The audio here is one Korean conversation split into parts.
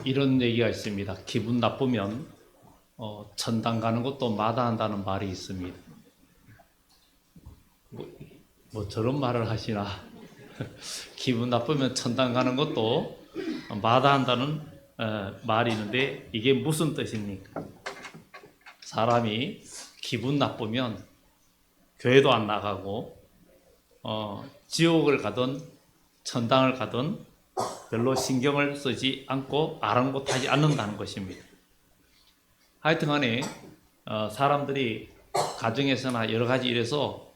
이런 얘기가 있습니다. 기분 나쁘면 천당 가는 것도 마다한다는 말이 있습니다. 뭐 저런 말을 하시나. 기분 나쁘면 천당 가는 것도 마다한다는 말이 있는데 이게 무슨 뜻입니까? 사람이 기분 나쁘면 교회도 안 나가고 지옥을 가든 천당을 가든 별로 신경을 쓰지 않고 아랑곳하지 않는다는 것입니다. 하여튼간에 사람들이 가정에서나 여러 가지 일에서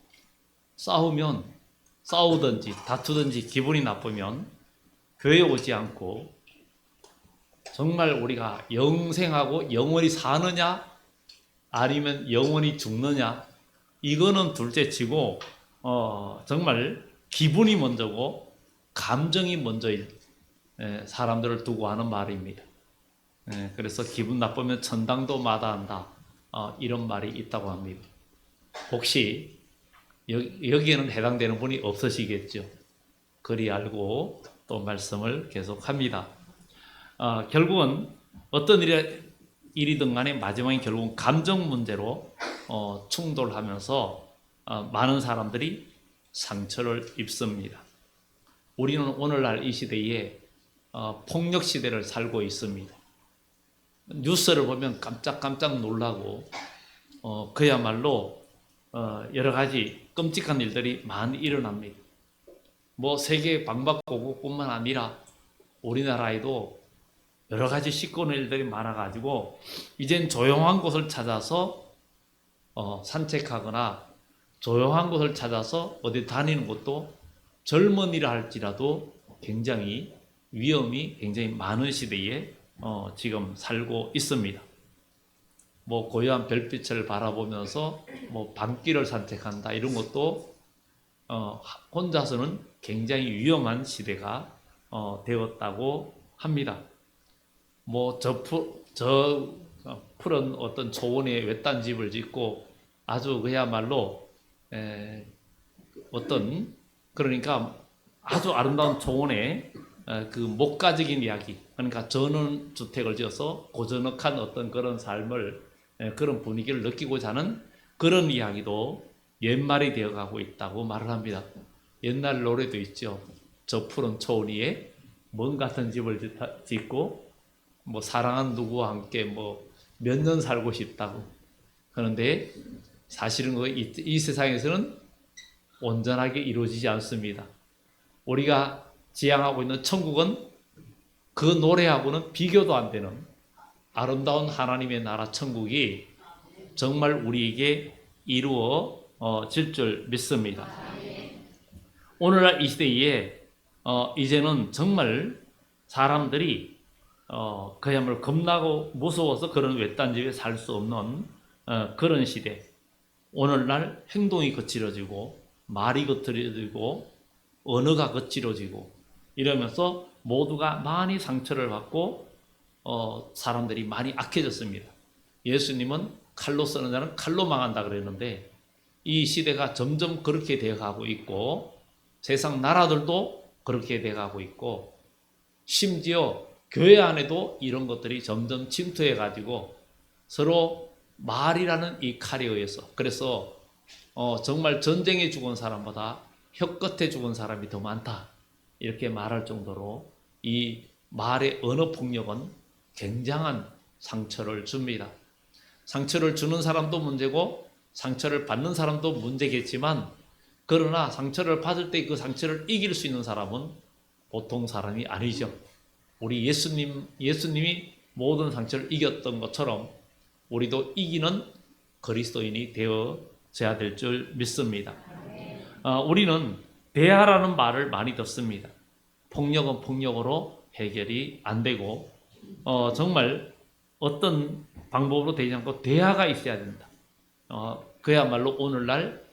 싸우든지 다투든지 기분이 나쁘면 교회에 오지 않고 정말 우리가 영생하고 영원히 사느냐 아니면 영원히 죽느냐 이거는 둘째치고 정말 기분이 먼저고 감정이 먼저일 사람들을 두고 하는 말입니다. 그래서 기분 나쁘면 천당도 마다한다 이런 말이 있다고 합니다. 혹시 여기에는 해당되는 분이 없으시겠죠. 그리 알고 또 말씀을 계속합니다. 결국은 어떤 일이든 간에 마지막에 결국은 감정 문제로 충돌하면서 많은 사람들이 상처를 입습니다. 우리는 오늘날 이 시대에 폭력 시대를 살고 있습니다. 뉴스를 보면 깜짝깜짝 놀라고 그야말로 여러 가지 끔찍한 일들이 많이 일어납니다. 뭐 세계 방방곡곡뿐만 아니라 우리나라에도 여러 가지 시끄러운 일들이 많아가지고 이젠 조용한 곳을 찾아서 산책하거나 조용한 곳을 찾아서 어디 다니는 것도 젊은이라 할지라도 굉장히 위험이 굉장히 많은 시대에 지금 살고 있습니다. 뭐 고요한 별빛을 바라보면서 뭐 밤길을 산책한다 이런 것도 혼자서는 굉장히 위험한 시대가 되었다고 합니다. 뭐 저 푸른 어떤 초원에 외딴 집을 짓고 아주 그야말로 어떤 그러니까 아주 아름다운 초원에 그 목가적인 이야기 그러니까 전원주택을 지어서 고즈넉한 어떤 그런 삶을 그런 분위기를 느끼고자 하는 그런 이야기도 옛말이 되어가고 있다고 말을 합니다. 옛날 노래도 있죠. 저 푸른 초원 위에 먼 같은 집을 짓고 뭐 사랑한 누구와 함께 뭐 몇 년 살고 싶다고. 그런데 사실은 이 세상에서는 온전하게 이루어지지 않습니다. 우리가 지향하고 있는 천국은 그 노래하고는 비교도 안 되는 아름다운 하나님의 나라 천국이 정말 우리에게 이루어질 줄 믿습니다. 오늘날 이 시대에 이제는 정말 사람들이 그야말로 겁나고 무서워서 그런 외딴 집에 살 수 없는 그런 시대. 오늘날 행동이 거칠어지고 말이 거칠어지고 언어가 거칠어지고 이러면서 모두가 많이 상처를 받고 사람들이 많이 악해졌습니다. 예수님은 칼로 쓰는 자는 칼로 망한다 그랬는데 이 시대가 점점 그렇게 되어가고 있고 세상 나라들도 그렇게 되어가고 있고 심지어 교회 안에도 이런 것들이 점점 침투해가지고 서로 말이라는 이 칼에 의해서 그래서 정말 전쟁에 죽은 사람보다 혀끝에 죽은 사람이 더 많다 이렇게 말할 정도로 이 말의 언어 폭력은 굉장한 상처를 줍니다. 상처를 주는 사람도 문제고 상처를 받는 사람도 문제겠지만 그러나 상처를 받을 때 그 상처를 이길 수 있는 사람은 보통 사람이 아니죠. 우리 예수님이 모든 상처를 이겼던 것처럼 우리도 이기는 그리스도인이 되어져야 될 줄 믿습니다. 우리는 대화라는 말을 많이 듣습니다. 폭력은 폭력으로 해결이 안 되고 정말 어떤 방법으로 되지 않고 대화가 있어야 된다. 그야말로 오늘날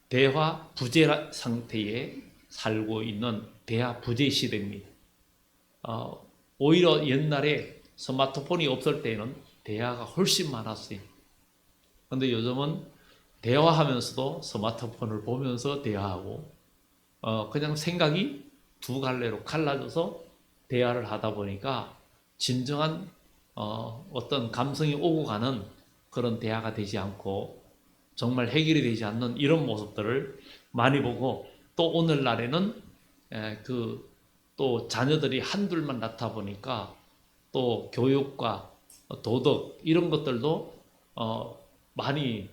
대화 부재 상태에 살고 있는 대화 부재 시대입니다. 오히려 옛날에 스마트폰이 없을 때는 대화가 훨씬 많았어요. 그런데 요즘은 대화하면서도 스마트폰을 보면서 대화하고 그냥 생각이 두 갈래로 갈라져서 대화를 하다 보니까 진정한 어떤 감성이 오고 가는 그런 대화가 되지 않고 정말 해결이 되지 않는 이런 모습들을 많이 보고, 또 오늘날에는 또 자녀들이 한둘만 낳다 보니까 또 교육과 도덕 이런 것들도 많이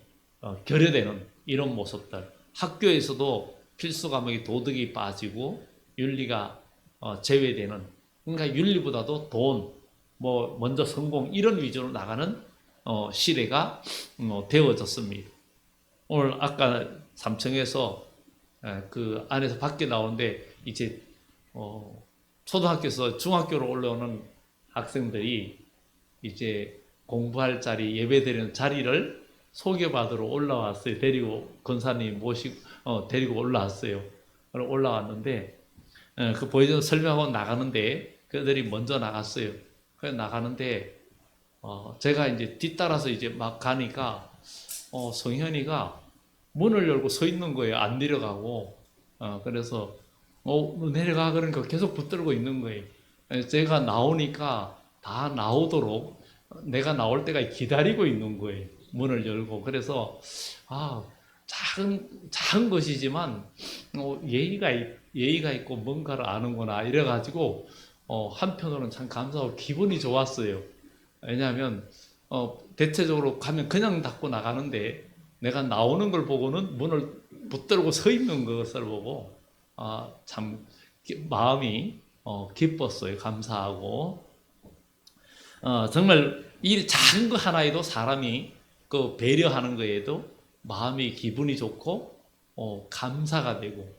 결여되는 이런 모습들, 학교에서도 필수 과목이 도덕이 빠지고 윤리가 제외되는, 그러니까 윤리보다도 돈, 뭐 먼저 성공 이런 위주로 나가는 시대가 되어졌습니다. 오늘 아까 3층에서 그 안에서 밖에 나오는데 이제 초등학교에서 중학교로 올라오는 학생들이 이제 공부할 자리, 예배드리는 자리를 소개받으러 올라왔어요. 데리고 권사님 모시고 데리고 올라왔어요. 올라왔는데 그 보여줘서 설명하고 나가는데 그들이 먼저 나갔어요. 그래서 나가는데 제가 이제 뒤따라서 이제 막 가니까 성현이가 문을 열고 서 있는 거예요. 안 내려가고. 그래서 내려가 그러니까 계속 붙들고 있는 거예요. 제가 나오니까 다 나오도록 내가 나올 때가 기다리고 있는 거예요. 문을 열고. 그래서 작은 것이지만 예의가 있고 뭔가를 아는구나 이래가지고 한편으로는 참 감사하고 기분이 좋았어요. 왜냐하면 대체적으로 가면 그냥 닫고 나가는데 내가 나오는 걸 보고는 문을 붙들고 서 있는 것을 보고 참 마음이 기뻤어요. 감사하고 정말 이 작은 거 하나에도 사람이 그 배려하는 거에도 마음이 기분이 좋고 감사가 되고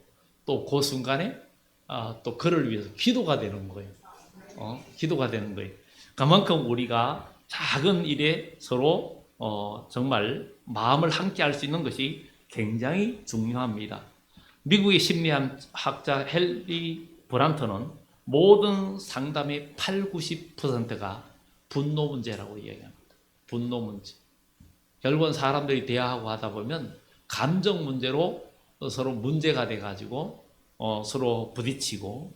또 그 순간에 또 그를 위해서 기도가 되는 거예요. 기도가 되는 거예요. 그만큼 우리가 작은 일에 서로 정말 마음을 함께 할 수 있는 것이 굉장히 중요합니다. 미국의 심리학자 헨리 브란트는 모든 상담의 80~90%가 분노 문제라고 이야기합니다. 분노 문제. 결국은 사람들이 대화하고 하다 보면 감정 문제로 서로 문제가 돼가지고 서로 부딪히고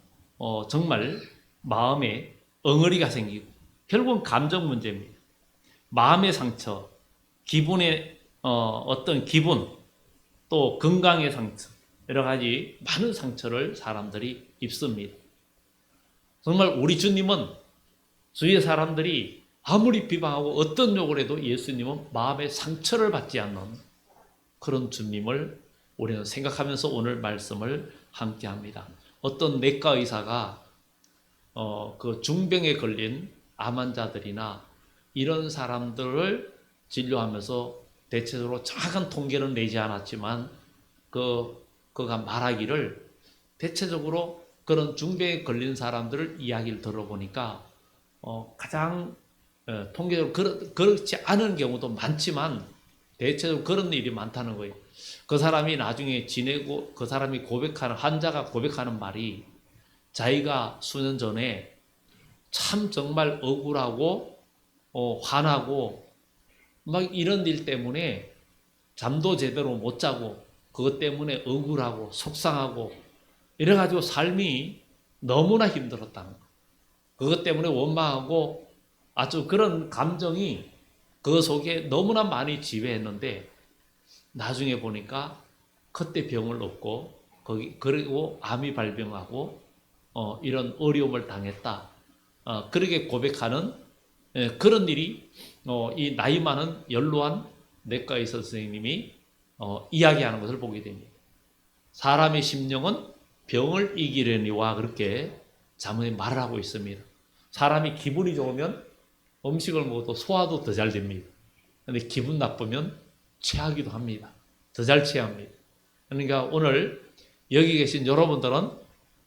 정말 마음에 엉어리가 생기고 결국은 감정 문제입니다. 마음의 상처, 기분의 어떤 기분, 또 건강의 상처, 여러 가지 많은 상처를 사람들이 입습니다. 정말 우리 주님은 주위의 사람들이 아무리 비방하고 어떤 욕을 해도 예수님은 마음의 상처를 받지 않는 그런 주님을 우리는 생각하면서 오늘 말씀을 함께 합니다. 어떤 내과 의사가 그 중병에 걸린 암 환자들이나 이런 사람들을 진료하면서 대체적으로 정확한 통계는 내지 않았지만 그가 말하기를 대체적으로 그런 중병에 걸린 사람들을 이야기를 들어보니까 가장 통계적으로 그렇지 않은 경우도 많지만 대체적으로 그런 일이 많다는 거예요. 그 사람이 나중에 지내고 그 사람이 환자가 고백하는 말이 자기가 수년 전에 참 정말 억울하고 화나고 막 이런 일 때문에 잠도 제대로 못 자고 그것 때문에 억울하고 속상하고 이래가지고 삶이 너무나 힘들었다는 거예요. 그것 때문에 원망하고 아주 그런 감정이 그 속에 너무나 많이 지배했는데 나중에 보니까 그때 병을 얻고 그리고 암이 발병하고 이런 어려움을 당했다. 그렇게 고백하는 그런 일이 이 나이 많은 연로한 내과 의사 선생님이 이야기하는 것을 보게 됩니다. 사람의 심령은 병을 이기려니와 그렇게 자문에 말을 하고 있습니다. 사람이 기분이 좋으면 음식을 먹어도 소화도 더 잘 됩니다. 그런데 기분 나쁘면 체하기도 합니다. 더 잘 체합니다. 그러니까 오늘 여기 계신 여러분들은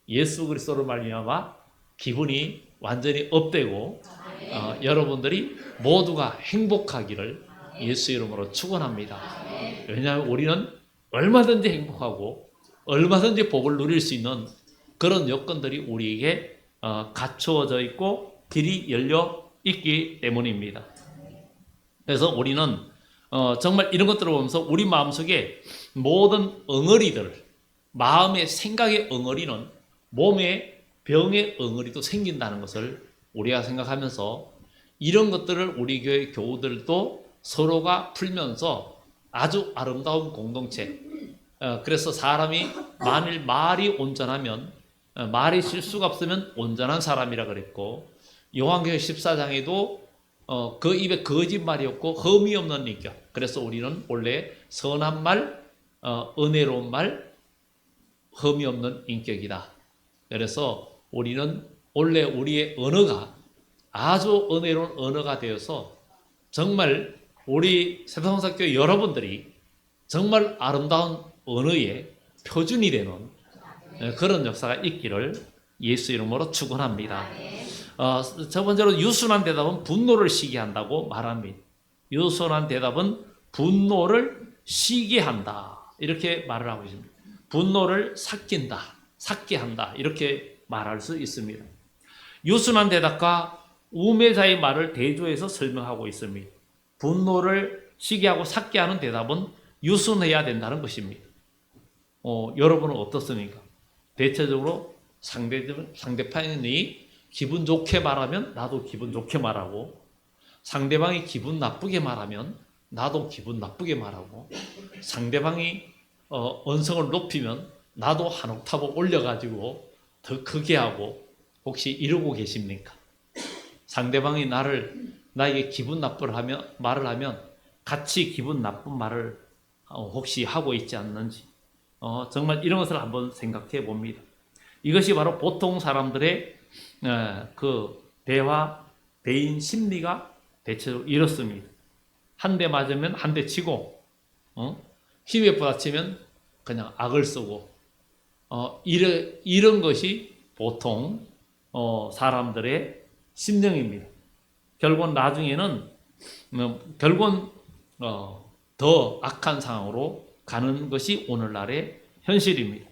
예수 그리스도로 말미암아 기분이 완전히 업되고 여러분들이 모두가 행복하기를 예수 이름으로 축원합니다. 왜냐하면 우리는 얼마든지 행복하고 얼마든지 복을 누릴 수 있는 그런 여건들이 우리에게 갖추어져 있고 길이 열려 있기 때문입니다. 그래서 우리는 정말 이런 것들을 보면서 우리 마음속에 모든 엉어리들, 마음의 생각의 엉어리는 몸에 병의 응어리도 생긴다는 것을 우리가 생각하면서 이런 것들을 우리 교회 교우들도 서로가 풀면서 아주 아름다운 공동체. 그래서 사람이 만일 말이 온전하면 말이 실수가 없으면 온전한 사람이라 그랬고 요한계시록 14장에도 그 입에 거짓말이 없고 흠이 없는 인격. 그래서 우리는 원래 선한 말, 은혜로운 말, 흠이 없는 인격이다. 그래서 우리는 원래 우리의 언어가 아주 은혜로운 언어가 되어서 정말 우리 세상사교 여러분들이 정말 아름다운 언어의 표준이 되는 그런 역사가 있기를 예수 이름으로 축원합니다. 첫 번째로 유순한 대답은 분노를 시기한다고 말합니다. 유순한 대답은 분노를 시기한다. 이렇게 말을 하고 있습니다. 분노를 삭게 한다. 이렇게 말할 수 있습니다. 유순한 대답과 우매자의 말을 대조해서 설명하고 있습니다. 분노를 시기하고 삭게 하는 대답은 유순해야 된다는 것입니다. 여러분은 어떻습니까? 대체적으로 상대편이 기분 좋게 말하면 나도 기분 좋게 말하고, 상대방이 기분 나쁘게 말하면 나도 기분 나쁘게 말하고, 상대방이 언성을 높이면 나도 한 옥타브 올려가지고 더 크게 하고, 혹시 이러고 계십니까? 상대방이 나에게 기분 나쁜 말을 하면 같이 기분 나쁜 말을 혹시 하고 있지 않는지, 정말 이런 것을 한번 생각해 봅니다. 이것이 바로 보통 사람들의 그 대인 심리가 대체로 이렇습니다. 한 대 맞으면 한 대 치고, 힘에 부딪히면 그냥 악을 쓰고, 이런 것이 보통 사람들의 심령입니다. 결국은 나중에는 더 악한 상황으로 가는 것이 오늘날의 현실입니다.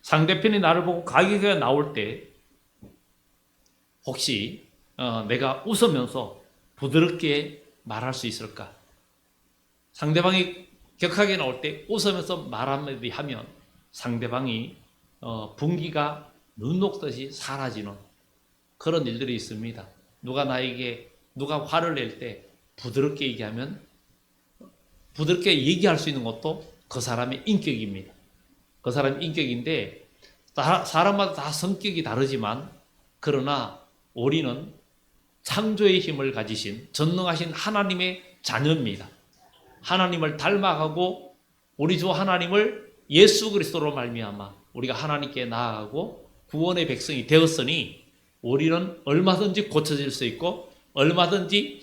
상대편이 나를 보고 가격이 나올 때 혹시 내가 웃으면서 부드럽게 말할 수 있을까? 상대방이 격하게 나올 때 웃으면서 말 한마디 하면 상대방이 분기가 눈 녹듯이 사라지는 그런 일들이 있습니다. 누가 화를 낼 때 부드럽게 얘기하면, 부드럽게 얘기할 수 있는 것도 그 사람의 인격입니다. 그 사람의 인격인데 사람마다 다 성격이 다르지만, 그러나 우리는 창조의 힘을 가지신 전능하신 하나님의 자녀입니다. 하나님을 닮아가고 우리 주 하나님을 예수 그리스도로 말미암아 우리가 하나님께 나아가고 구원의 백성이 되었으니 우리는 얼마든지 고쳐질 수 있고 얼마든지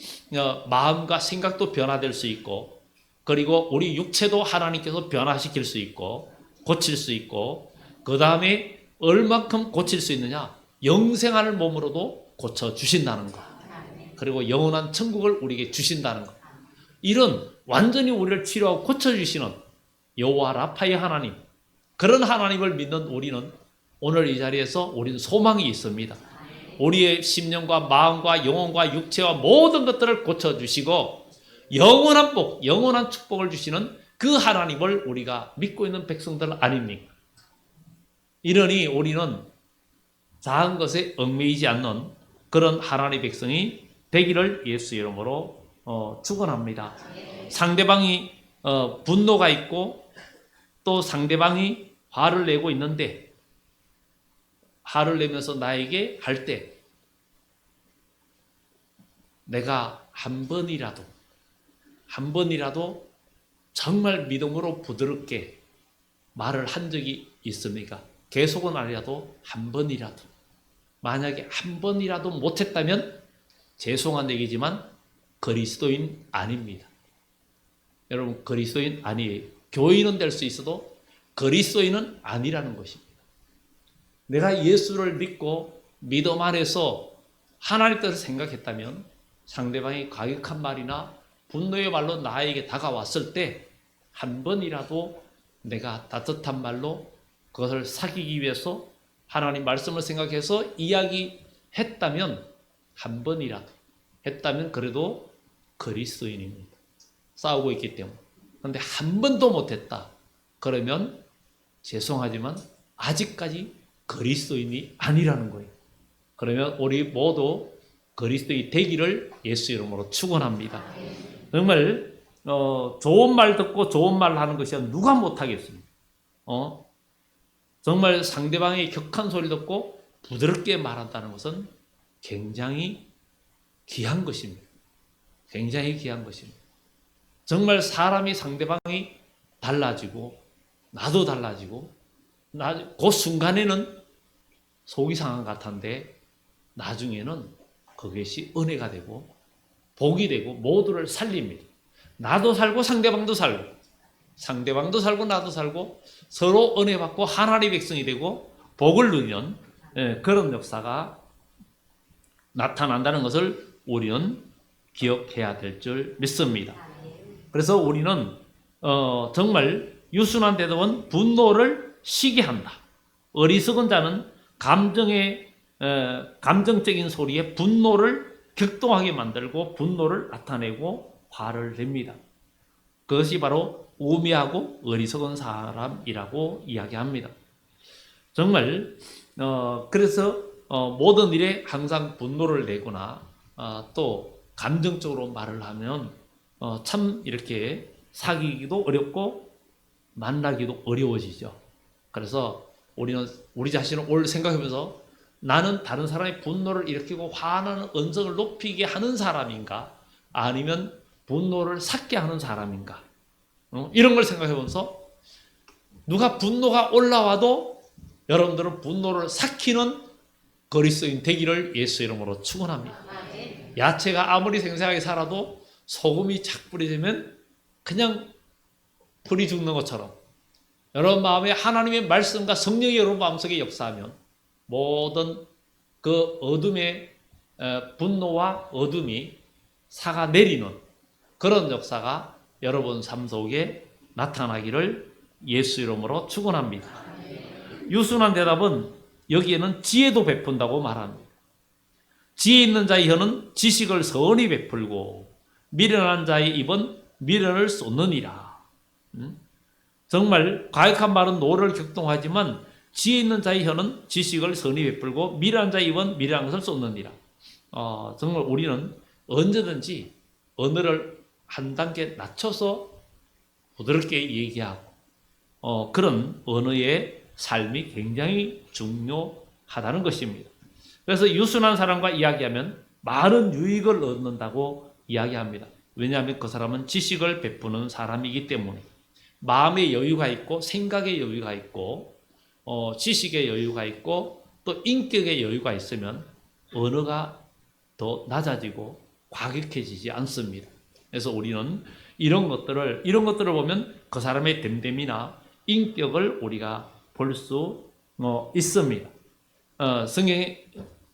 마음과 생각도 변화될 수 있고, 그리고 우리 육체도 하나님께서 변화시킬 수 있고 고칠 수 있고, 그 다음에 얼만큼 고칠 수 있느냐? 영생하는 몸으로도 고쳐주신다는 것, 그리고 영원한 천국을 우리에게 주신다는 것, 이런 완전히 우리를 치료하고 고쳐주시는 여호와 라파의 하나님, 그런 하나님을 믿는 우리는 오늘 이 자리에서 우리는 소망이 있습니다. 우리의 심령과 마음과 영혼과 육체와 모든 것들을 고쳐주시고 영원한 복, 영원한 축복을 주시는 그 하나님을 우리가 믿고 있는 백성들 아닙니까? 이러니 우리는 작은 것에 얽매이지 않는 그런 하나님의 백성이 되기를 예수 이름으로 축원합니다. 상대방이 분노가 있고 또 상대방이 화를 내고 있는데, 화를 내면서 나에게 할 때 내가 한 번이라도 정말 믿음으로 부드럽게 말을 한 적이 있습니까? 계속은 아니라도 한 번이라도, 만약에 한 번이라도 못했다면 죄송한 얘기지만 그리스도인 아닙니다. 여러분, 그리스도인 아니에요. 교인은 될 수 있어도 그리스도인은 아니라는 것입니다. 내가 예수를 믿고 믿음 안에서 하나님 뜻을 생각했다면 상대방이 과격한 말이나 분노의 말로 나에게 다가왔을 때 한 번이라도 내가 따뜻한 말로 그것을 사귀기 위해서 하나님 말씀을 생각해서 이야기했다면, 한 번이라도 했다면 그래도 그리스도인입니다. 싸우고 있기 때문에. 그런데 한 번도 못했다. 그러면 죄송하지만 아직까지 그리스도인이 아니라는 거예요. 그러면 우리 모두 그리스도인이 되기를 예수 이름으로 축원합니다. 정말 좋은 말 듣고 좋은 말 하는 것이 누가 못하겠습니까? 정말 상대방의 격한 소리 듣고 부드럽게 말한다는 것은 굉장히 귀한 것입니다. 굉장히 귀한 것입니다. 정말 사람이 상대방이 달라지고 나도 달라지고 그 순간에는 속이 상한 것 같은데 나중에는 그것이 은혜가 되고 복이 되고 모두를 살립니다. 나도 살고 상대방도 살고 상대방도 살고 나도 살고 서로 은혜 받고 하나님의 백성이 되고 복을 누리는 그런 역사가 나타난다는 것을 우리는 기억해야 될 줄 믿습니다. 그래서 우리는 정말 유순한 대답은 분노를 쉬게 한다. 어리석은 자는 감정적인 소리에 분노를 격동하게 만들고 분노를 나타내고 화를 냅니다. 그것이 바로 우매하고 어리석은 사람이라고 이야기합니다. 정말 그래서 모든 일에 항상 분노를 내거나 또 감정적으로 말을 하면 참 이렇게 사귀기도 어렵고 만나기도 어려워지죠. 그래서 우리는 우리 자신을 오늘 생각하면서 나는 다른 사람의 분노를 일으키고 화나는 언성을 높이게 하는 사람인가 아니면 분노를 삭게 하는 사람인가 이런 걸 생각해보면서 누가 분노가 올라와도 여러분들은 분노를 삭히는 그리스도인 되기를 예수 이름으로 축원합니다. 야채가 아무리 생생하게 살아도 소금이 착 뿌려지면 그냥 불이 죽는 것처럼 여러분 마음에 하나님의 말씀과 성령이 여러분 마음속에 역사하면 모든 그 어둠의 분노와 어둠이 삭아내리는 그런 역사가 여러분 삶 속에 나타나기를 예수 이름으로 축원합니다. 유순한 대답은 여기에는 지혜도 베푼다고 말합니다. 지혜 있는 자의 혀는 지식을 선히 베풀고 미련한 자의 입은 미련을 쏟느니라. 정말 과격한 말은 노를 격동하지만 지혜 있는 자의 혀는 지식을 선히 베풀고 미련한 자의 입은 미련한 것을 쏟느니라. 정말 우리는 언제든지 언어를 한 단계 낮춰서 부드럽게 얘기하고 그런 언어의 삶이 굉장히 중요하다는 것입니다. 그래서 유순한 사람과 이야기하면 많은 유익을 얻는다고 이야기합니다. 왜냐하면 그 사람은 지식을 베푸는 사람이기 때문에 마음의 여유가 있고 생각의 여유가 있고 지식의 여유가 있고 또 인격의 여유가 있으면 언어가 더 낮아지고 과격해지지 않습니다. 그래서 우리는 이런 것들을 보면 그 사람의 됨됨이나 인격을 우리가 볼 수 있습니다.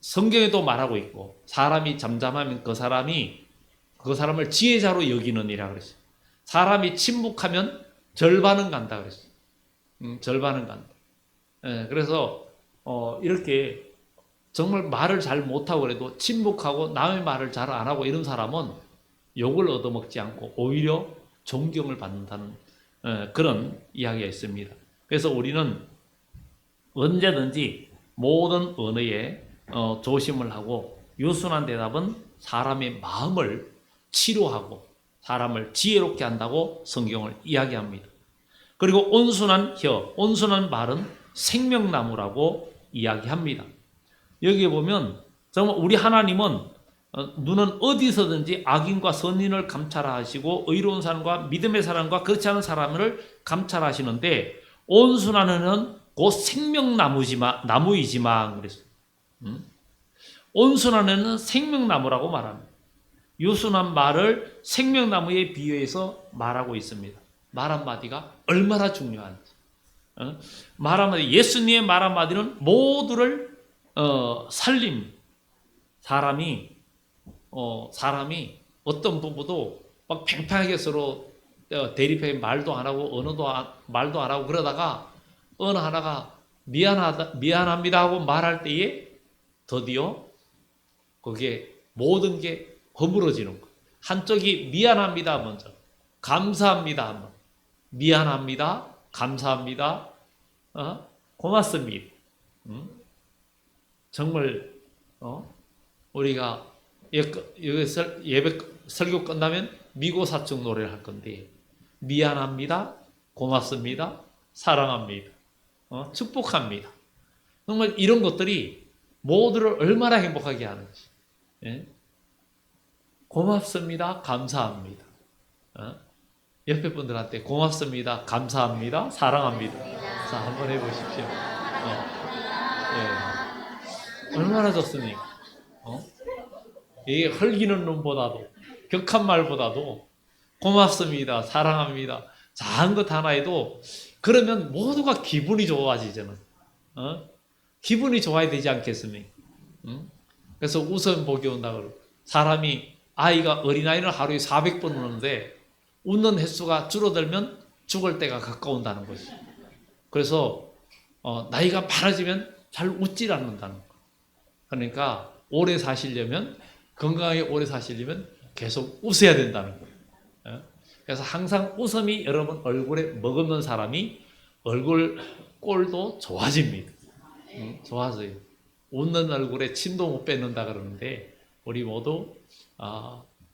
성경에도 말하고 있고 사람이 잠잠하면 그 사람을 지혜자로 여기느니라 그랬어요. 사람이 침묵하면 절반은 간다 그랬어요. 절반은 간다. 그래서 이렇게 정말 말을 잘 못하고 그래도 침묵하고 남의 말을 잘 안 하고 이런 사람은 욕을 얻어먹지 않고 오히려 존경을 받는다는 그런 이야기가 있습니다. 그래서 우리는 언제든지 모든 언어에 조심을 하고 유순한 대답은 사람의 마음을 치료하고 사람을 지혜롭게 한다고 성경을 이야기합니다. 그리고 온순한 혀, 온순한 말은 생명나무라고 이야기합니다. 여기에 보면 정말 우리 하나님은 눈은 어디서든지 악인과 선인을 감찰하시고 의로운 사람과 믿음의 사람과 그렇지 않은 사람을 감찰하시는데 온순한 혀는 곧 생명나무이지만 그랬어요. 온순한 혀는 생명나무라고 말합니다. 유순한 말을 생명나무에 비유해서 말하고 있습니다. 말 한마디가 얼마나 중요한지. 말 한마디, 예수님의 말 한마디는 모두를 살림. 사람이 어떤 부부도 막 팽팽하게 서로 대립해 말도 안 하고 말도 안 하고 그러다가 어느 하나가 미안합니다 하고 말할 때에 드디어 그게 모든 게 허물어지는 거. 한쪽이 미안합니다 먼저, 감사합니다 한번, 미안합니다, 감사합니다, 고맙습니다. 응? 정말 우리가 여기서 예배 설교 끝나면 미고사축 노래를 할 건데 미안합니다, 고맙습니다, 사랑합니다, 축복합니다. 정말 이런 것들이 모두를 얼마나 행복하게 하는지. 예? 고맙습니다, 감사합니다. 옆에 분들한테 고맙습니다, 감사합니다, 사랑합니다. 자, 한번 해보십시오. 예. 얼마나 좋습니까? 이게 흘기는 눈보다도 격한 말보다도 고맙습니다, 사랑합니다, 작은 것 하나에도 그러면 모두가 기분이 좋아지잖아요. 기분이 좋아야 되지 않겠습니까? 그래서 웃음 복이 온다 그러고 사람이 아이가 어린아이는 하루에 400번 우는데 웃는 횟수가 줄어들면 죽을 때가 가까운다는 거지. 그래서 나이가 많아지면 잘 웃질 않는다는 거. 그러니까 오래 사시려면 건강하게 오래 사시려면 계속 웃어야 된다는 거예요. 그래서 항상 웃음이 여러분 얼굴에 머금는 사람이 얼굴 꼴도 좋아집니다. 좋아져요. 웃는 얼굴에 침도 못 뱉는다 그러는데 우리 모두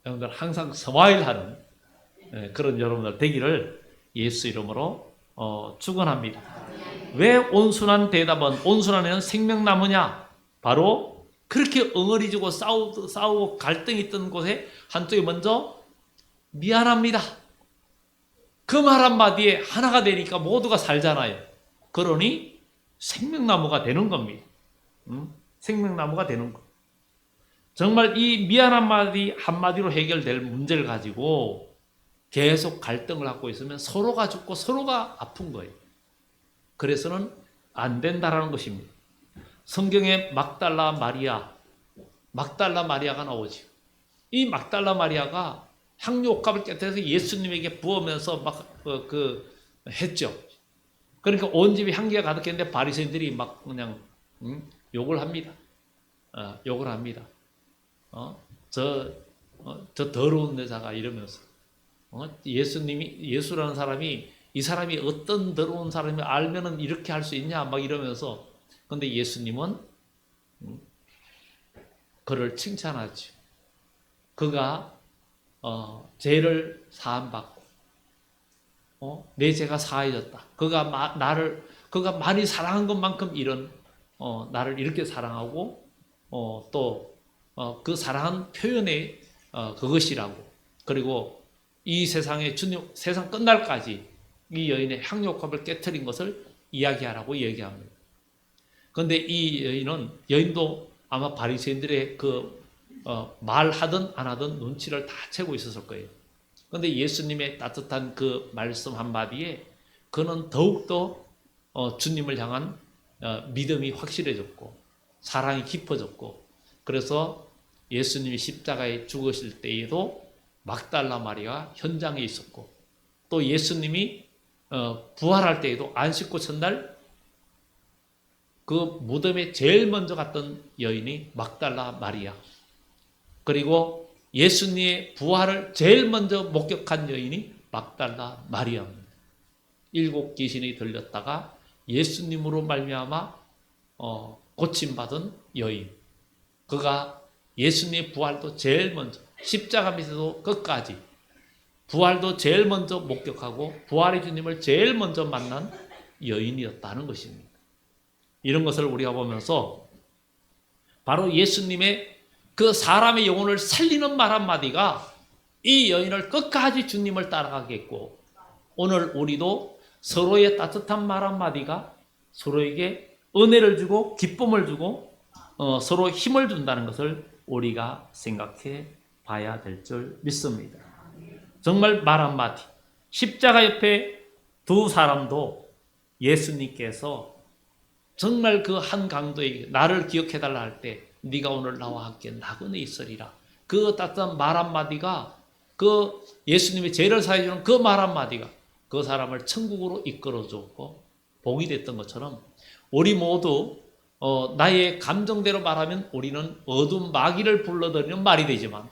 여러분들 항상 스마일하는 그런 여러분들 되기를 예수 이름으로 축원합니다. 왜 온순한 대답은 온순한에는 생명나무냐? 바로 그렇게 엉어리지고 싸우고 갈등이 있던 곳에 한쪽에 먼저 미안합니다. 그 말 한마디에 하나가 되니까 모두가 살잖아요. 그러니 생명나무가 되는 겁니다. 생명나무가 되는 거. 정말 이 미안한 마디 한마디로 해결될 문제를 가지고 계속 갈등을 갖고 있으면 서로가 죽고 서로가 아픈 거예요. 그래서는 안 된다라는 것입니다. 성경에 막달라 마리아가 나오죠. 이 막달라 마리아가 향유옥합을 깨뜨려서 예수님에게 부으면서 막 했죠. 그러니까 온 집이 향기가 가득했는데 바리새인들이 막 그냥 욕을 합니다. 욕을 합니다. 저 더러운 여자가 이러면서 예수라는 사람이 이 사람이 어떤 더러운 사람이 알면은 이렇게 할 수 있냐 막 이러면서 근데 예수님은 그를 칭찬하죠. 그가 죄를 사함받고 내 죄가 사해졌다. 그가 많이 사랑한 것만큼 이런 나를 이렇게 사랑하고 또 그 사랑한 표현의 그것이라고. 그리고 이 세상에 세상 끝날까지 이 여인의 향유옥합을 깨트린 것을 이야기하라고 얘기합니다. 그런데 이 여인도 아마 바리새인들의 말하든 안 하든 눈치를 다 채고 있었을 거예요. 그런데 예수님의 따뜻한 그 말씀 한마디에 그는 더욱더 주님을 향한 믿음이 확실해졌고 사랑이 깊어졌고 그래서 예수님이 십자가에 죽으실 때에도 막달라 마리아가 현장에 있었고 또 예수님이 부활할 때에도 안식구 첫날 그 무덤에 제일 먼저 갔던 여인이 막달라 마리아 그리고 예수님의 부활을 제일 먼저 목격한 여인이 막달라 마리아입니다. 7 귀신이 들렸다가 예수님으로 말미암아 고침받은 여인 그가 예수님의 부활도 제일 먼저 십자가 밑에도 끝까지 부활도 제일 먼저 목격하고 부활의 주님을 제일 먼저 만난 여인이었다는 것입니다. 이런 것을 우리가 보면서 바로 예수님의 그 사람의 영혼을 살리는 말 한마디가 이 여인을 끝까지 주님을 따라가게 했고 오늘 우리도 서로의 따뜻한 말 한마디가 서로에게 은혜를 주고 기쁨을 주고 서로 힘을 준다는 것을 우리가 생각해 봐야 될 줄 믿습니다. 정말 말 한마디 십자가 옆에 두 사람도 예수님께서 정말 그 한 강도에게 나를 기억해달라 할 때 네가 오늘 나와 함께 나그네 있으리라 그 따뜻한 말 한마디가 그 예수님의 죄를 사해주는 그 말 한마디가 그 사람을 천국으로 이끌어줬고 복이 됐던 것처럼 우리 모두 나의 감정대로 말하면 우리는 어두운 마귀를 불러들이는 말이 되지만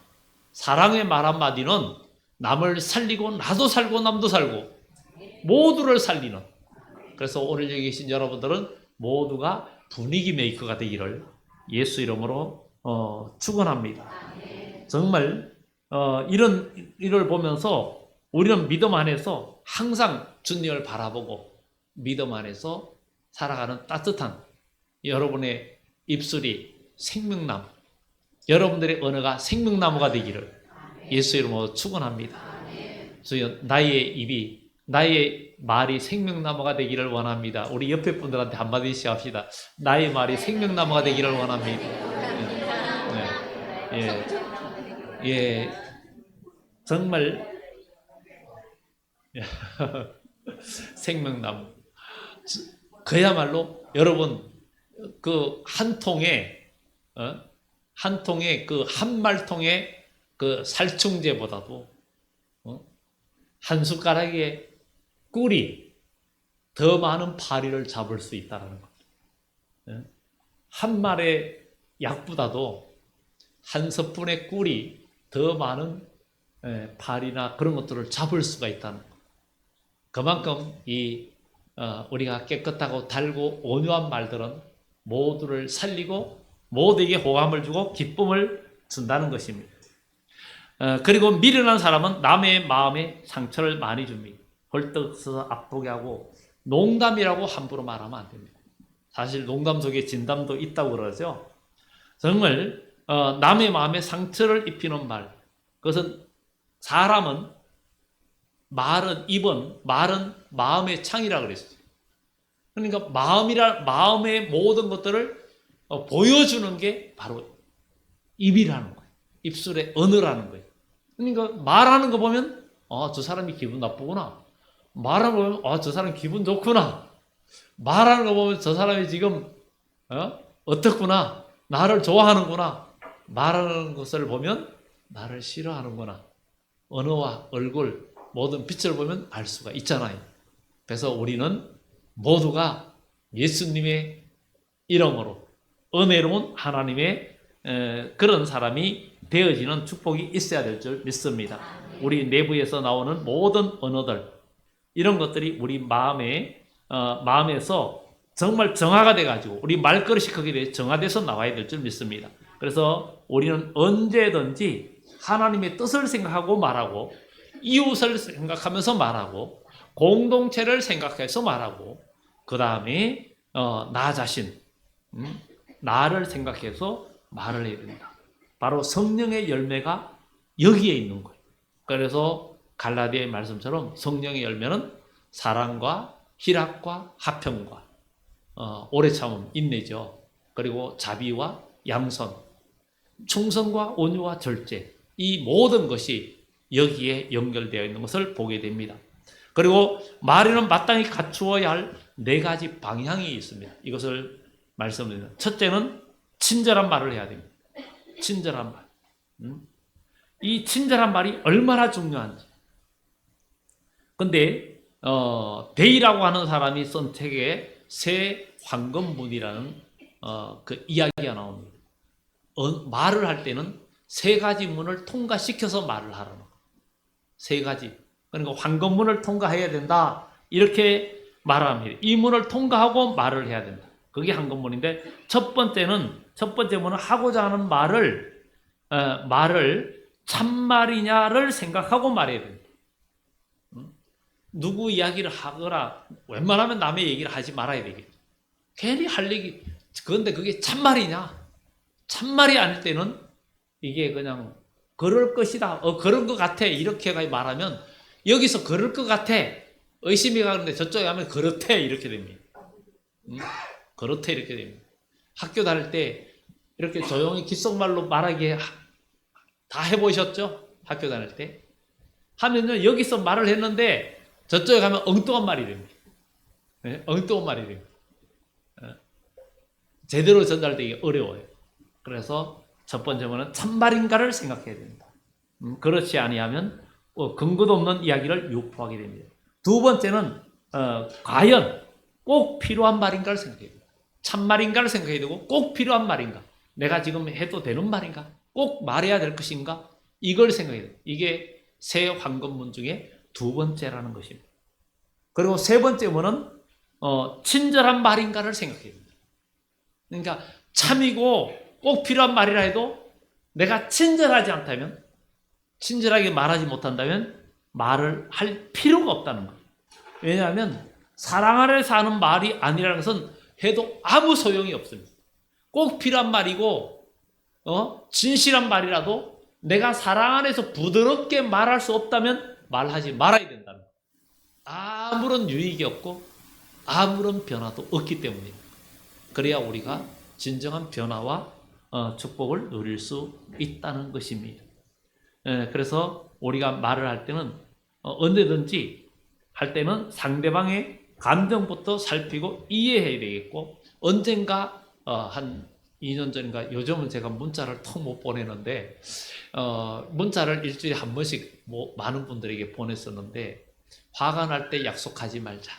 사랑의 말 한마디는 남을 살리고 나도 살고 남도 살고 모두를 살리는 그래서 오늘 여기 계신 여러분들은 모두가 분위기 메이커가 되기를 예수 이름으로 축원합니다. 정말 이런 일을 보면서 우리는 믿음 안에서 항상 주님을 바라보고 믿음 안에서 살아가는 따뜻한 여러분의 입술이 생명나무, 여러분들의 언어가 생명나무가 되기를 예수 이름으로 축원합니다. 주여, 나의 말이 생명나무가 되기를 원합니다. 우리 옆에 분들한테 한마디씩 합시다. 나의 말이 생명나무가 되기를 원합니다. 예, 정말 생명나무. 그야말로 여러분 그 한 통에 그 한 말통의 그 살충제보다도 한 숟가락의 꿀이 더 많은 파리를 잡을 수 있다는 것. 한 말의 약보다도 한 스푼의 꿀이 더 많은 파리나 그런 것들을 잡을 수가 있다는 것. 그만큼 우리가 깨끗하고 달고 온유한 말들은 모두를 살리고 모두에게 호감을 주고 기쁨을 준다는 것입니다. 그리고 미련한 사람은 남의 마음에 상처를 많이 줍니다. 벌떡 서서 아프게 하고 농담이라고 함부로 말하면 안 됩니다. 사실 농담 속에 진담도 있다고 그러죠. 정말 남의 마음에 상처를 입히는 말, 그것은 사람은 말은 마음의 창이라 그랬어요. 그러니까 마음의 모든 것들을 보여주는 게 바로 입이라는 거예요. 입술의 언어라는 거예요. 그러니까 말하는 거 보면 저 사람이 기분 나쁘구나. 말하는 거 보면 저 사람 기분 좋구나. 말하는 거 보면 저 사람이 지금 어떻구나. 나를 좋아하는구나. 말하는 것을 보면 나를 싫어하는구나. 언어와 얼굴 모든 빛을 보면 알 수가 있잖아요. 그래서 우리는 모두가 예수님의 이름으로 은혜로운 하나님의 그런 사람이 되어지는 축복이 있어야 될 줄 믿습니다. 우리 내부에서 나오는 모든 언어들, 이런 것들이 우리 마음에서 정말 정화가 돼가지고 우리 말버릇이 거기에 정화돼서 나와야 될 줄 믿습니다. 그래서 우리는 언제든지 하나님의 뜻을 생각하고 말하고 이웃을 생각하면서 말하고 공동체를 생각해서 말하고 그 다음에 나 자신, 나를 생각해서 말을 해야 된다. 바로 성령의 열매가 여기에 있는 거예요. 그래서 갈라디아의 말씀처럼 성령의 열매는 사랑과 희락과 화평과 오래 참음, 인내죠. 그리고 자비와 양선, 충성과 온유와 절제, 이 모든 것이 여기에 연결되어 있는 것을 보게 됩니다. 그리고 말에는 마땅히 갖추어야 할 4가지 방향이 있습니다. 이것을 말씀드립니다. 첫째는 친절한 말을 해야 됩니다. 친절한 말. 이 친절한 말이 얼마나 중요한지. 근데 데이라고 하는 사람이 쓴 책에 새 황금문이라는 그 이야기가 나옵니다. 말을 할 때는 3가지 문을 통과시켜서 말을 하라는 거. 3가지. 그러니까 황금문을 통과해야 된다. 이렇게 말합니다. 이 문을 통과하고 말을 해야 된다. 그게 황금문인데 첫 번째 문은 하고자 하는 말을 참말이냐를 생각하고 말해야 된다. 누구 이야기를 하거나 웬만하면 남의 얘기를 하지 말아야 되겠죠. 괜히 할 얘기, 그런데 그게 참말이냐? 참말이 아닐 때는 이게 그냥 그럴 것이다. 그런 것 같아. 이렇게 말하면 여기서 그럴 것 같아. 의심이 가는데 저쪽에 가면 그렇대. 이렇게 됩니다. 그렇대. 이렇게 됩니다. 학교 다닐 때 이렇게 조용히 귓속말로 말하기 다 해보셨죠? 학교 다닐 때. 하면요, 여기서 말을 했는데 저쪽에 가면 엉뚱한 말이 됩니다. 네? 엉뚱한 말이 됩니다. 제대로 전달되기 어려워요. 그래서 첫 번째 문은 참말인가를 생각해야 됩니다. 그렇지 아니하면 근거도 없는 이야기를 유포하게 됩니다. 두 번째는 과연 꼭 필요한 말인가를 생각해야 됩니다. 참말인가를 생각해야 되고 꼭 필요한 말인가? 내가 지금 해도 되는 말인가? 꼭 말해야 될 것인가? 이걸 생각해야 돼요. 이게 새 황금문 중에 2번째라는 것입니다. 그리고 3번째 문은 친절한 말인가를 생각해야 됩니다. 그러니까 참이고 꼭 필요한 말이라 해도 내가 친절하지 않다면, 친절하게 말하지 못한다면 말을 할 필요가 없다는 거예요. 왜냐하면 사랑 안에서 하는 말이 아니라는 것은 해도 아무 소용이 없습니다. 꼭 필요한 말이고 진실한 말이라도 내가 사랑 안에서 부드럽게 말할 수 없다면 말하지 말아야 된다는 거예요. 아무런 유익이 없고 아무런 변화도 없기 때문입니다. 그래야 우리가 진정한 변화와 축복을 누릴 수 있다는 것입니다. 그래서 우리가 말을 할 때는 언제든지 할 때는 상대방의 감정부터 살피고 이해해야 되겠고, 언젠가 한 2년 전인가, 요즘은 제가 문자를 통 못 보내는데 문자를 일주일에 한 번씩 많은 분들에게 보냈었는데, 화가 날 때 약속하지 말자.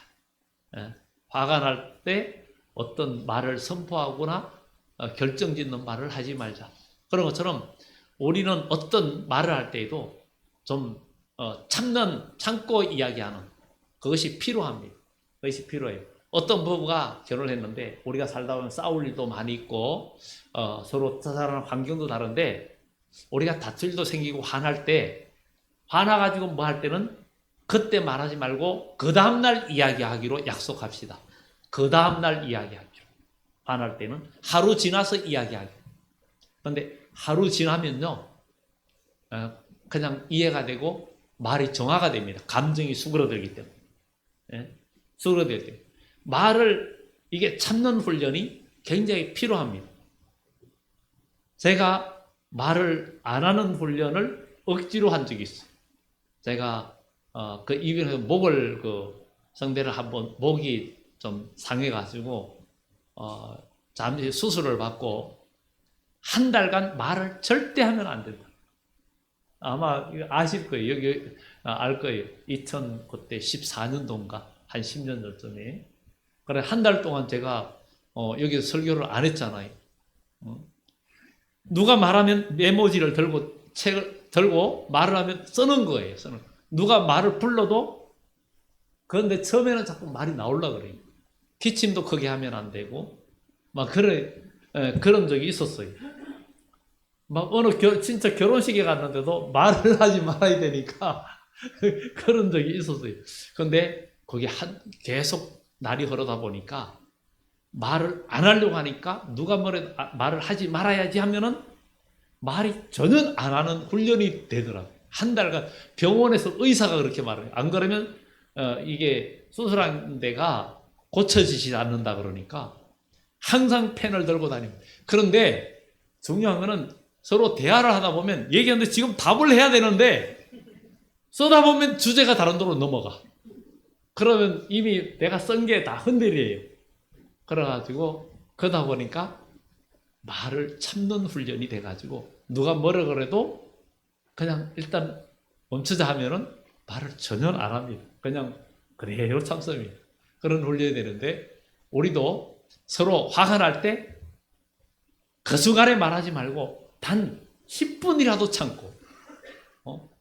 화가 날 때 어떤 말을 선포하거나 결정짓는 말을 하지 말자. 그런 것처럼 우리는 어떤 말을 할 때에도 좀 참고 이야기하는 그것이 필요합니다. 그것이 필요해요. 어떤 부부가 결혼을 했는데, 우리가 살다 보면 싸울 일도 많이 있고 서로 살아가는 환경도 다른데, 우리가 다툴 일도 생기고 화날 때, 화나가지고 뭐 할 때는 그때 말하지 말고 그 다음날 이야기하기로 약속합시다. 그 다음날 이야기하기로. 화날 때는 하루 지나서 이야기하기로. 그런데 하루 지나면요 그냥 이해가 되고 말이 정화가 됩니다. 감정이 수그러들기 때문에. 수그러들기 때문에. 말을 이게 참는 훈련이 굉장히 필요합니다. 제가 말을 안 하는 훈련을 억지로 한 적이 있어요. 제가 그 입에서 목을 성대를 한번, 목이 좀 상해가지고 잠시 수술을 받고 한 달간 말을 절대 하면 안 된다. 아마 아실 거예요. 여기 알 거예요. 2014년도인가 한 10년 전쯤에. 그래 한 달 동안 제가 여기서 설교를 안 했잖아요. 누가 말하면 메모지를 들고 책을 들고 말을 하면 쓰는 거예요. 누가 말을 불러도, 그런데 처음에는 자꾸 말이 나오려고 그래요. 기침도 크게 하면 안 되고 막 그런 적이 있었어요. 막 진짜 결혼식에 갔는데도 말을 하지 말아야 되니까 그런 적이 있었어요. 그런데 그게 계속 날이 흐르다 보니까 말을 안 하려고 하니까, 누가 말을 하지 말아야지 하면은 말이 전혀 안 하는 훈련이 되더라고요. 한 달간 병원에서 의사가 그렇게 말해요. 안 그러면 이게 수술한 데가 고쳐지지 않는다 그러니까 항상 펜을 들고 다닙니다. 그런데 중요한 거는 서로 대화를 하다 보면, 얘기하는데 지금 답을 해야 되는데 쓰다 보면 주제가 다른 데로 넘어가. 그러면 이미 내가 쓴 게 다 흔들려요. 그래가지고 그러다 보니까 말을 참는 훈련이 돼가지고, 누가 뭐라 그래도 그냥 일단 멈추자 하면은 말을 전혀 안 합니다. 그냥 그대로 참습니다. 그런 훈련이 되는데, 우리도 서로 화가 날 때 그 순간에 말하지 말고 단 10분이라도 참고,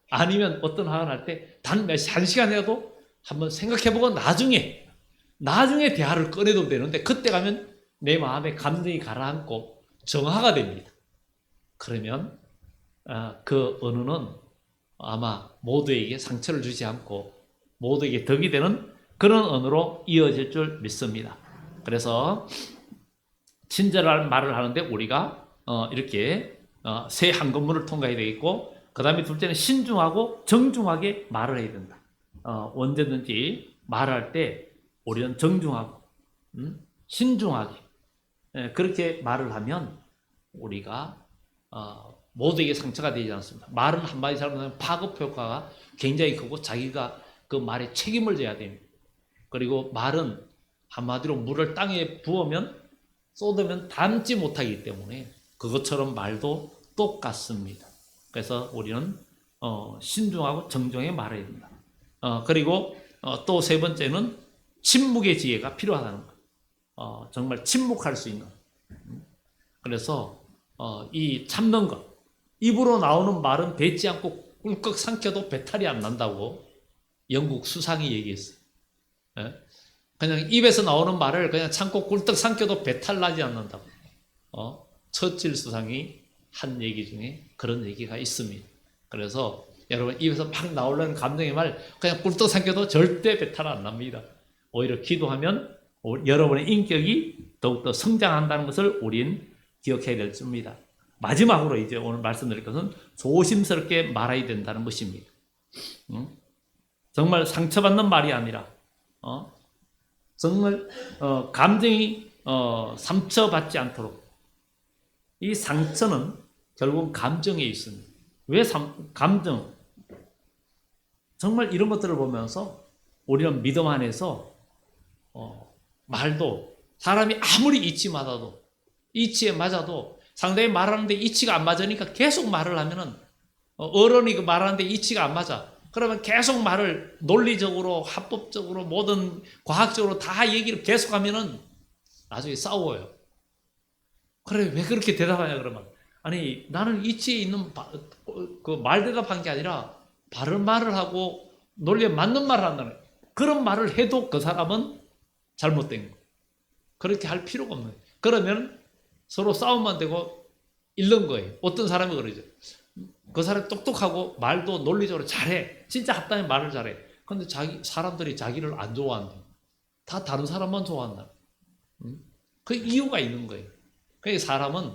아니면 어떤 화가 날 때 단 한 시간이라도 한번 생각해보고 나중에 대화를 꺼내도 되는데, 그때 가면 내 마음에 감정이 가라앉고 정화가 됩니다. 그러면 그 언어는 아마 모두에게 상처를 주지 않고 모두에게 덕이 되는 그런 언어로 이어질 줄 믿습니다. 그래서 친절한 말을 하는데 우리가 이렇게 세 한건문을 통과해야 되겠고, 그 다음에 둘째는 신중하고 정중하게 말을 해야 된다. 언제든지 말할 때 우리는 정중하고 신중하게 그렇게 말을 하면 우리가 모두에게 상처가 되지 않습니다. 말은 한마디 잘못하면 파급 효과가 굉장히 크고 자기가 그 말에 책임을 져야 됩니다. 그리고 말은 한마디로 물을 땅에 부으면 쏟으면 담지 못하기 때문에 그것처럼 말도 똑같습니다. 그래서 우리는 신중하고 정중하게 말해야 된다. 그리고 또 세 번째는 침묵의 지혜가 필요하다는 것. 정말 침묵할 수 있는. 그래서 이 참는 것, 입으로 나오는 말은 뱉지 않고 꿀꺽 삼켜도 배탈이 안 난다고 영국 수상이 얘기했어요. 그냥 입에서 나오는 말을 그냥 참고 꿀떡 삼켜도 배탈 나지 않는다고. 처칠 수상이 한 얘기 중에 그런 얘기가 있습니다. 그래서 여러분 입에서 막 나오려는 감정의 말 그냥 꿀떡 삼켜도 절대 배탈 안 납니다. 오히려 기도하면 여러분의 인격이 더욱더 성장한다는 것을 우린 기억해야 될 줄입니다. 마지막으로 이제 오늘 말씀드릴 것은 조심스럽게 말해야 된다는 것입니다. 정말 상처받는 말이 아니라 정말 감정이 상처받지 않도록. 이 상처는 결국 감정에 있습니다. 왜 감정? 정말 이런 것들을 보면서 우리는 믿음 안에서 말도 사람이 아무리 이치에 맞아도 상대히 말하는데 이치가 안 맞으니까 계속 말을 하면은 어른이 그 말하는데 이치가 안 맞아. 그러면 계속 말을 논리적으로 합법적으로 모든 과학적으로 다 얘기를 계속하면은 나중에 싸워요. 그래 왜 그렇게 대답하냐 그러면 아니 나는 이치에 있는 그 말 대답한 게 아니라 바른 말을 하고 논리에 맞는 말을 한다는 거예요. 그런 말을 해도 그 사람은 잘못된 거예요. 그렇게 할 필요가 없는 거예요. 그러면 서로 싸움만 되고 잃는 거예요. 어떤 사람이 그러죠. 그 사람이 똑똑하고 말도 논리적으로 잘해. 진짜 합당히 말을 잘해. 근데 사람들이 자기를 안 좋아한다. 다 다른 사람만 좋아한다. 그 이유가 있는 거예요. 그러니까 사람은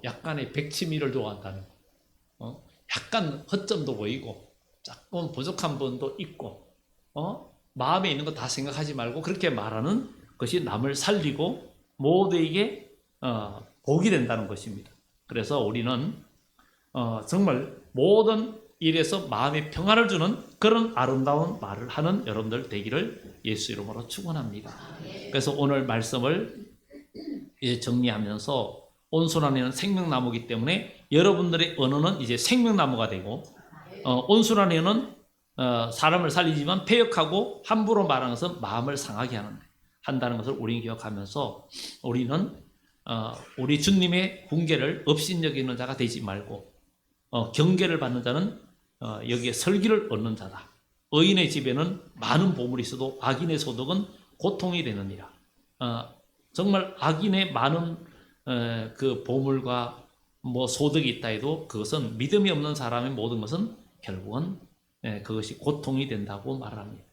약간의 백치미를 좋아한다는 거. 약간 허점도 보이고 조금 부족한 부분도 있고 마음에 있는 거 다 생각하지 말고 그렇게 말하는 것이 남을 살리고 모두에게 복이 된다는 것입니다. 그래서 우리는 정말 모든 일에서 마음의 평안을 주는 그런 아름다운 말을 하는 여러분들 되기를 예수 이름으로 축원합니다. 그래서 오늘 말씀을 이제 정리하면서 온순한 생명나무이기 때문에 여러분들의 언어는 이제 생명나무가 되고 온순한 언어는 사람을 살리지만 패역하고 함부로 말하는 것은 마음을 상하게 한다는 것을 우리는 기억하면서 우리는 우리 주님의 훈계를 업신여기는 자가 되지 말고 경계를 받는 자는 여기에 설기를 얻는 자다. 의인의 집에는 많은 보물이 있어도 악인의 소득은 고통이 되느니라. 정말 악인의 많은 그 보물과 뭐 소득이 있다 해도 그것은 믿음이 없는 사람의 모든 것은 결국은 그것이 고통이 된다고 말합니다.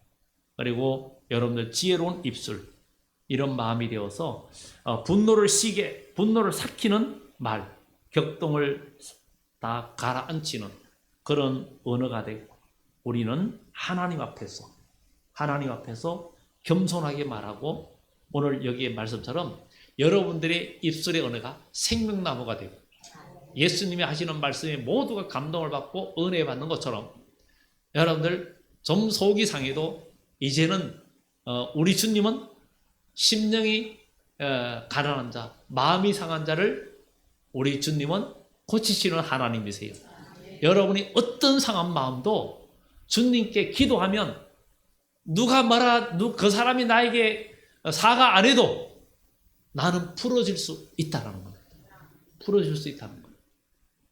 그리고 여러분들 지혜로운 입술 이런 마음이 되어서 분노를 삭히는 말, 격동을 다 가라앉히는 그런 언어가 되고 우리는 하나님 앞에서 겸손하게 말하고 오늘 여기의 말씀처럼 여러분들의 입술의 언어가 생명나무가 되고 예수님이 하시는 말씀에 모두가 감동을 받고 은혜 받는 것처럼 여러분들 좀 속이 상해도 이제는 우리 주님은 심령이 가난한 자, 마음이 상한 자를 우리 주님은 고치시는 하나님이세요. 여러분이 어떤 상한 마음도 주님께 기도하면 그 사람이 나에게 사과 안 해도 나는 풀어질 수 있다는 거예요. 풀어질 수 있다는 거예요.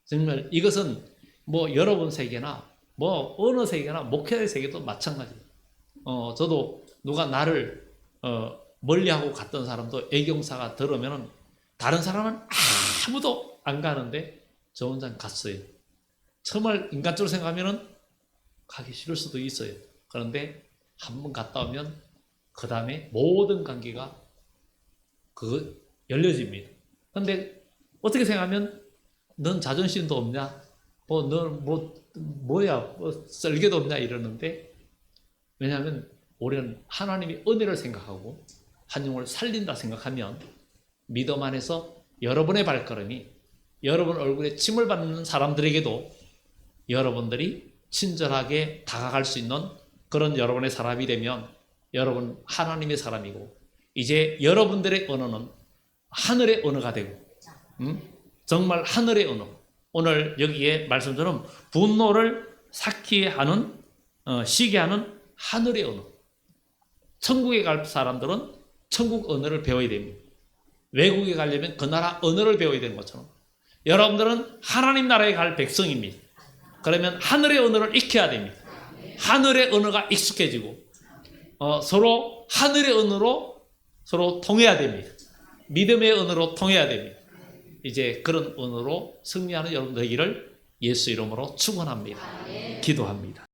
정말 이것은 뭐 여러분 세계나 뭐 어느 세계나 목회의 세계도 마찬가지예요. 저도 누가 나를 멀리하고 갔던 사람도 애경사가 들으면 다른 사람은 아무도 안 가는데 저 혼자 갔어요. 정말 인간적으로 생각하면 가기 싫을 수도 있어요. 그런데 한번 갔다 오면 그 다음에 모든 관계가 열려집니다. 그런데 어떻게 생각하면 넌 자존심도 없냐? 뭐야? 썰개도 없냐? 이러는데 왜냐하면 우리는 하나님의 은혜를 생각하고 한 영혼을 살린다 생각하면 믿음 안에서 여러분의 발걸음이 여러분 얼굴에 침을 받는 사람들에게도 여러분들이 친절하게 다가갈 수 있는 그런 여러분의 사람이 되면 여러분 하나님의 사람이고 이제 여러분들의 언어는 하늘의 언어가 되고 정말 하늘의 언어. 오늘 여기에 말씀처럼 분노를 삭히게 하는 쉬게 하는 하늘의 언어. 천국에 갈 사람들은 천국 언어를 배워야 됩니다. 외국에 가려면 그 나라 언어를 배워야 되는 것처럼 여러분들은 하나님 나라에 갈 백성입니다. 그러면 하늘의 언어를 익혀야 됩니다. 하늘의 언어가 익숙해지고 서로 하늘의 언어로 서로 통해야 됩니다. 믿음의 언어로 통해야 됩니다. 이제 그런 은으로 승리하는 여러분 되기를 예수 이름으로 축원합니다. 기도합니다.